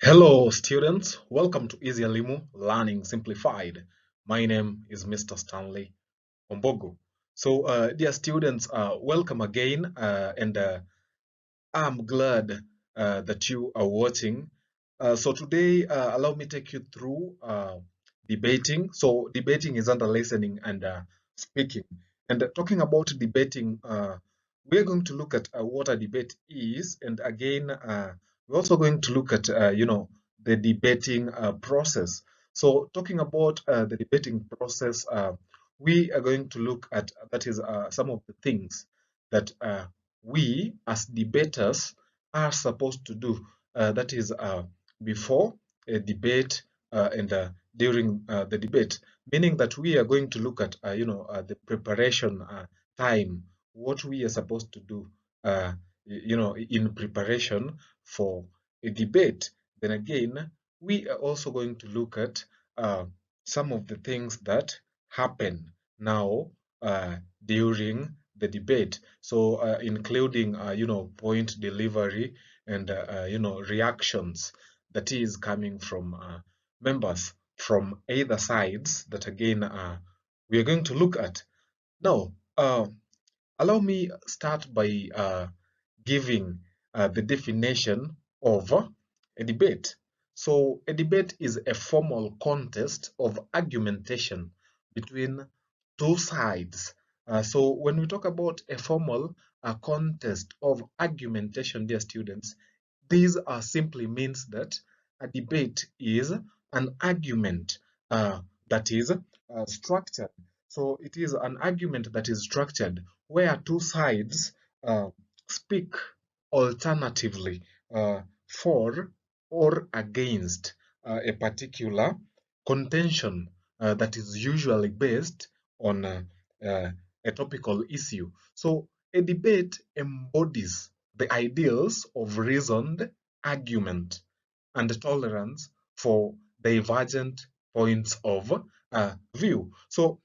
Hello, students. Welcome to Easy Elimu Learning Simplified. My name is Mr. Stanley Ombogo. So, dear students, welcome again, and I'm glad that you are watching. So today, allow me take you through debating. So debating is under listening and speaking. And talking about debating, we're going to look at what a debate is, and again, we're also going to look at the debating process. So talking about the debating process, we are going to look at that is some of the things that we as debaters are supposed to do. That is before a debate and during the debate, meaning that we are going to look at the preparation time, what we are supposed to do in preparation for a debate. Then again, we are also going to look at some of the things that happen now during the debate. So, including point delivery and reactions that is coming from members from either sides. That again we are going to look at now. Allow me start by giving the definition of a debate. So, a debate is a formal contest of argumentation between two sides. So, when we talk about a formal contest of argumentation, dear students, these simply means that a debate is an argument that is structured. So, it is an argument that is structured where two sides uh, speak alternatively for or against a particular contention that is usually based on a topical issue. So a debate embodies the ideals of reasoned argument and tolerance for divergent points of view. So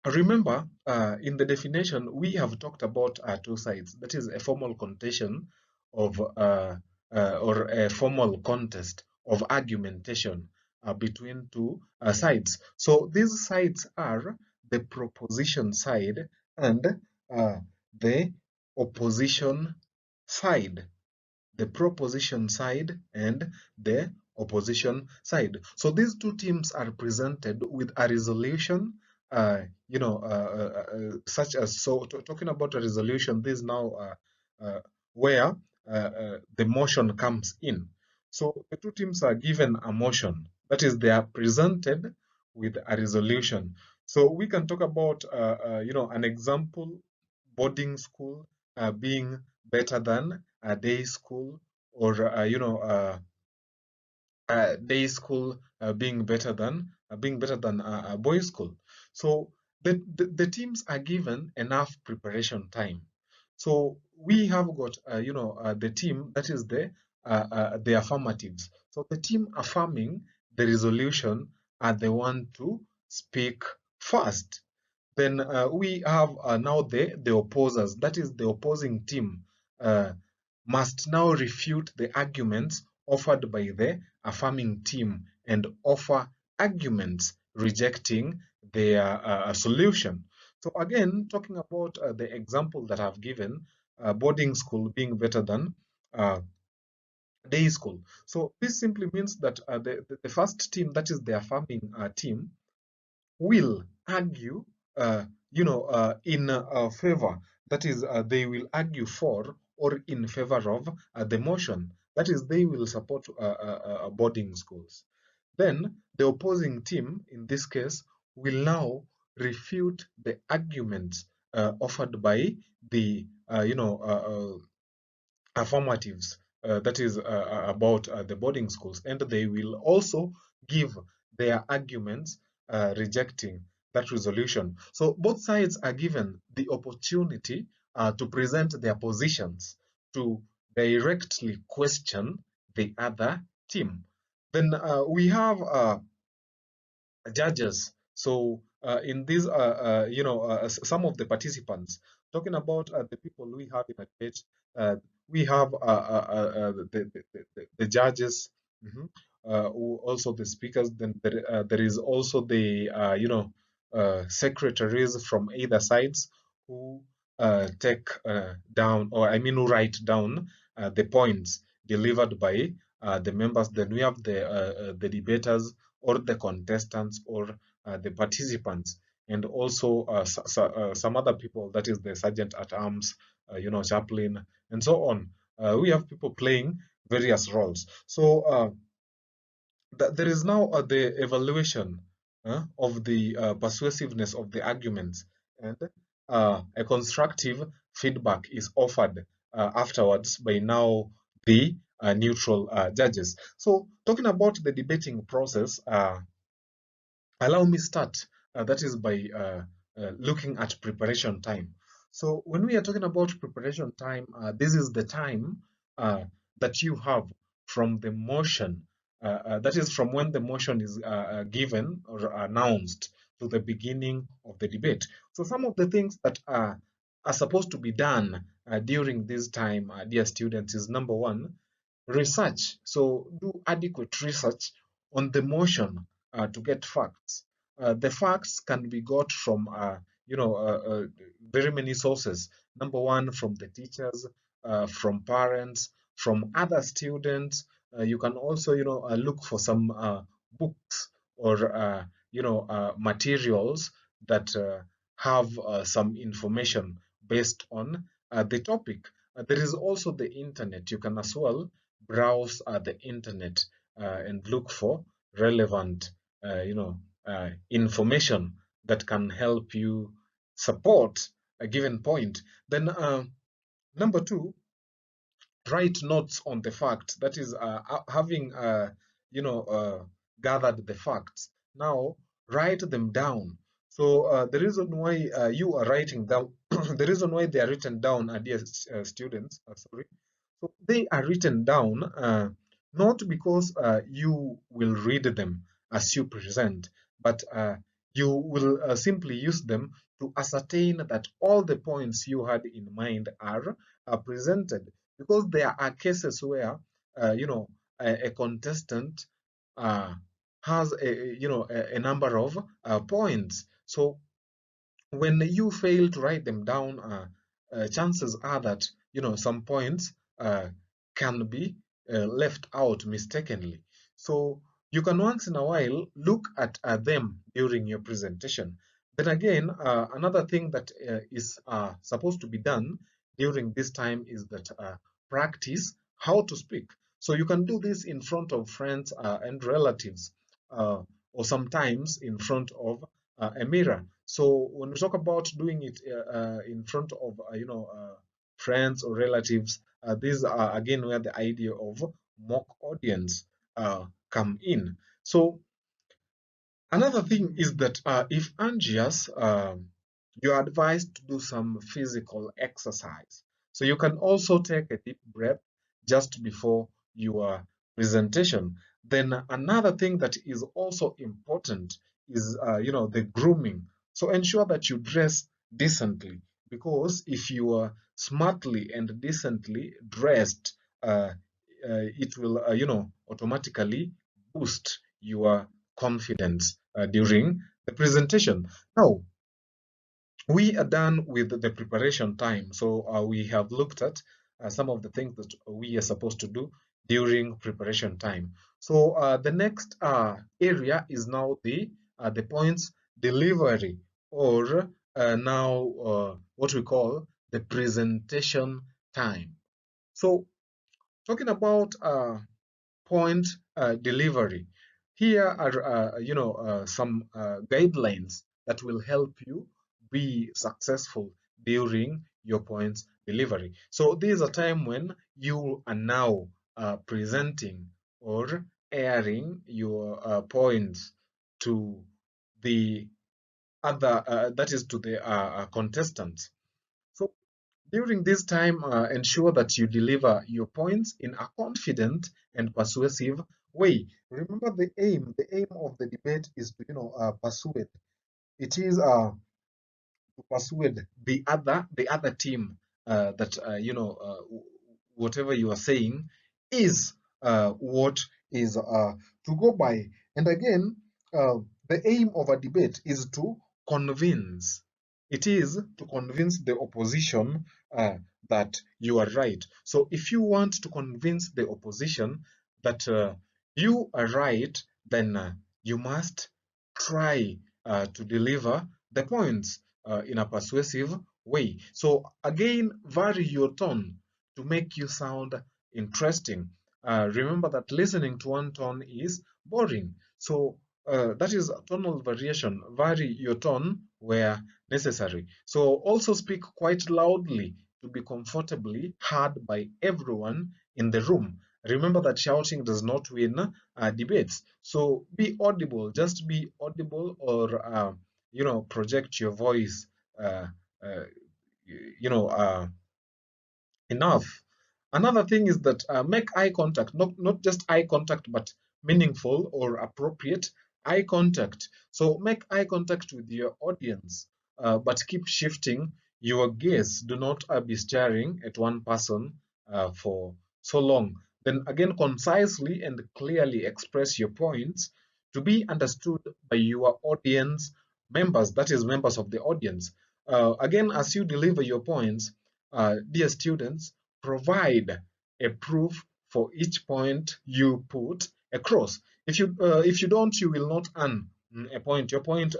remember, in the definition, we have talked about two sides. That is a formal contention of, or a formal contest of argumentation between two sides. So these sides are the proposition side and the opposition side. The proposition side and the opposition side. So these two teams are presented with a resolution, such as, so talking about a resolution, this is now where the motion comes in. So the two teams are given a motion, that is, they are presented with a resolution. So we can talk about, an example, boarding school being better than a day school, or day school being better than a boys school. So the teams are given enough preparation time. So we have got the team that is the affirmatives. So the team affirming the resolution are the one to speak first. Then we have now the opposers, that is the opposing team, must now refute the arguments offered by the affirming team and offer arguments rejecting their solution. So again, talking about the example that I've given, boarding school being better than uh, day school. So this simply means that the first team, that is the affirming team, will argue, in favor. That is, they will argue for or in favor of the motion. That is, they will support boarding schools. Then the opposing team, in this case, will now refute the arguments offered by the, affirmatives, that is about the boarding schools, and they will also give their arguments rejecting that resolution. So both sides are given the opportunity to present their positions, to directly question the other team. Then we have judges. So in these, some of the participants, talking about the people we have in a debate, we have the judges, Mhm. Also the speakers. Then there is also the secretaries from either sides who take down, or I mean, who write down the points delivered by the members. Then we have the debaters or the contestants or the participants, and also some other people. That is the sergeant at arms, chaplain, and so on. We have people playing various roles. So there is now the evaluation of the persuasiveness of the arguments, and a constructive feedback is offered afterwards by now the neutral judges. So, talking about the debating process, allow me start. That is by looking at preparation time. So when we are talking about preparation time, this is the time that you have from the motion. That is from when the motion is given or announced to the beginning of the debate. So some of the things that are supposed to be done during this time, dear students, is number one, research. So do adequate research on the motion to get facts. The facts can be got from very many sources. Number one, from the teachers, from parents, from other students. You can also look for some books or materials that have some information based on the topic. There is also the internet. You can as well browse the internet and look for relevant information that can help you support a given point. Then number two, write notes on the facts. That is, having you know uh, gathered the facts. Now write them down. So the reason why you are writing down, the reason why they are written down, dear students, sorry, so they are written down not because you will read them as you present, but you will simply use them to ascertain that all the points you had in mind are presented. Because there are cases where, a contestant uh, has a number of points. So when you fail to write them down, chances are that some points can be left out mistakenly. So you can once in a while look at them during your presentation. Then again, another thing that is supposed to be done during this time is that practice how to speak. So you can do this in front of friends and relatives, or sometimes in front of a mirror. So when we talk about doing it in front of friends or relatives, these are again where the idea of mock audience come in. So another thing is that if anxious, you're advised to do some physical exercise. So you can also take a deep breath just before your presentation. Then another thing that is also important is, the grooming. So ensure that you dress decently, because if you are smartly and decently dressed, it will, automatically boost your confidence during the presentation. Now, we are done with the preparation time. So we have looked at some of the things that we are supposed to do during preparation time. So the next area is now the points delivery, or now what we call the presentation time. So talking about point delivery. Here are some guidelines that will help you be successful during your points delivery. So this is a time when you are now presenting or airing your points to the other, that is to the contestants. So during this time, ensure that you deliver your points in a confident and persuasive way. Remember the aim. The aim of the debate is to, persuade. It is to persuade the other team that whatever you are saying is what is to go by. And again, the aim of a debate is to convince. It is to convince the opposition that you are right. So if you want to convince the opposition that you are right, then you must try to deliver the points in a persuasive way. So again, vary your tone to make you sound interesting. Remember that listening to one tone is boring. So that is tonal variation. Vary your tone where necessary. So also speak quite loudly to be comfortably heard by everyone in the room. Remember that shouting does not win debates. So be audible. Just be audible, or project your voice. Uh, uh, you know. Enough. Another thing is that make eye contact, not just eye contact, but meaningful or appropriate eye contact. So make eye contact with your audience, but keep shifting your gaze. Do not be staring at one person for so long. Then again, concisely and clearly express your points to be understood by your audience members, that is, members of the audience. Again, as you deliver your points, dear students, provide a proof for each point you put across. If you don't, you will not earn a point. Your point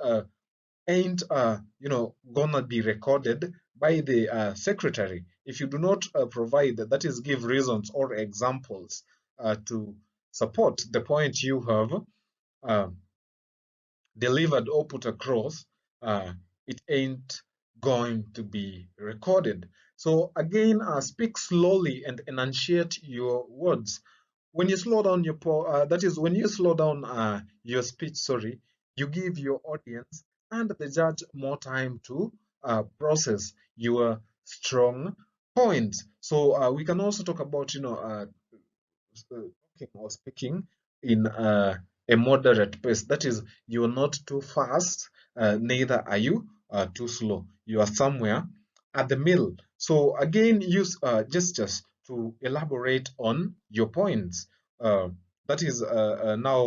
ain't gonna be recorded by the secretary if you do not provide, that is, give reasons or examples to support the point you have uh, delivered or put across, it ain't going to be recorded. So again, speak slowly and enunciate your words. When you slow down that is, when you slow down your speech, sorry, you give your audience and the judge more time to process your strong points. So we can also talk about, talking or speaking in a moderate pace. That is, you're not too fast, neither are you too slow. You are somewhere at the middle. So again, use gestures to elaborate on your points. Uh, that is now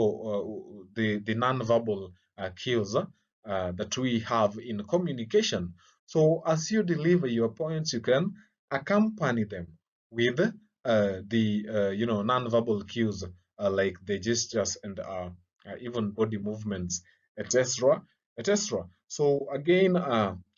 the non-verbal cues that we have in communication. So as you deliver your points, you can accompany them with the non-verbal cues like the gestures and even body movements, etc., etc. So again,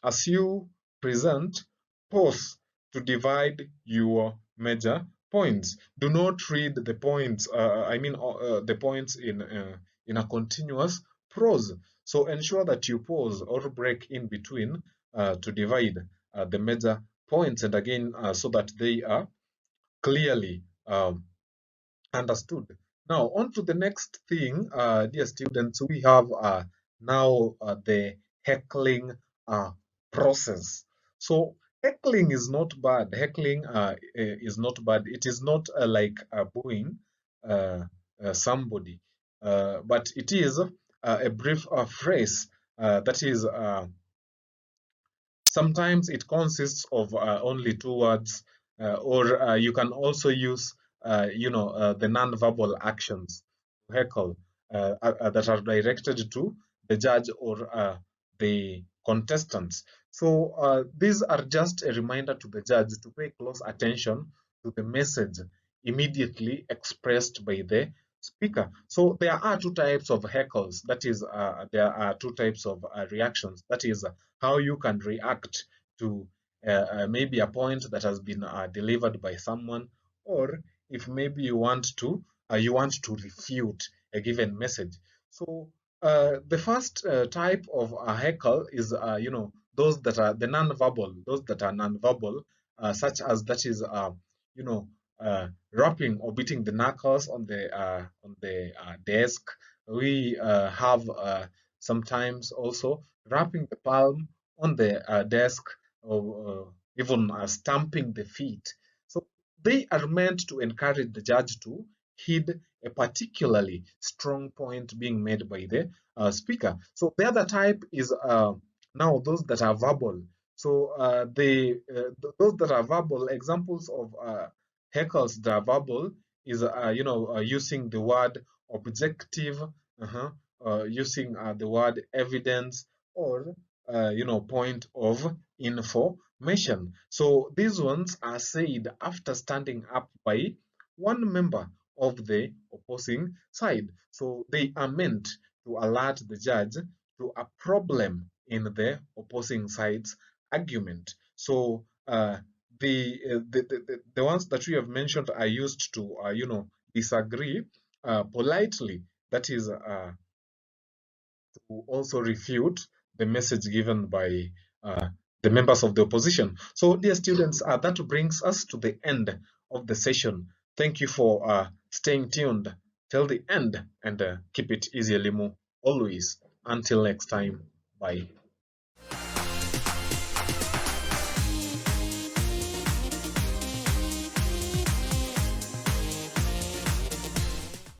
as you present, pause to divide your major points. Do not read the points. The points in a continuous prose. So ensure that you pause or break in between to divide the major points, and again, so that they are clearly understood. Now, on to the next thing, dear students, we have now the heckling process. So, heckling is not bad. Heckling is not bad. It is not like booing uh, somebody, but it is a brief phrase that is sometimes it consists of only two words, or you can also use, the non-verbal actions to heckle that are directed to the judge or the contestants. So these are just a reminder to the judge to pay close attention to the message immediately expressed by the speaker. So there are two types of heckles. That is, there are two types of reactions. That is, how you can react to maybe a point that has been delivered by someone, or if maybe you want to refute a given message. So the first type of heckle is those that are the non-verbal, such as, that is, you know rapping or beating the knuckles on the desk. We have sometimes also rapping the palm on the desk, or even stamping the feet. So they are meant to encourage the judge to heed a particularly strong point being made by the speaker. So the other type is now those that are verbal. So those that are verbal, examples of heckles that are verbal is using the word objective, using the word evidence, or point of information. So these ones are said after standing up by one member of the opposing side. So they are meant to alert the judge to a problem in the opposing side's argument. So the ones that we have mentioned are used to disagree politely. That is to also refute the message given by the members of the opposition. So, dear students, that brings us to the end of the session. Thank you for staying tuned till the end, and keep it easy, Limu, always. Until next time, bye.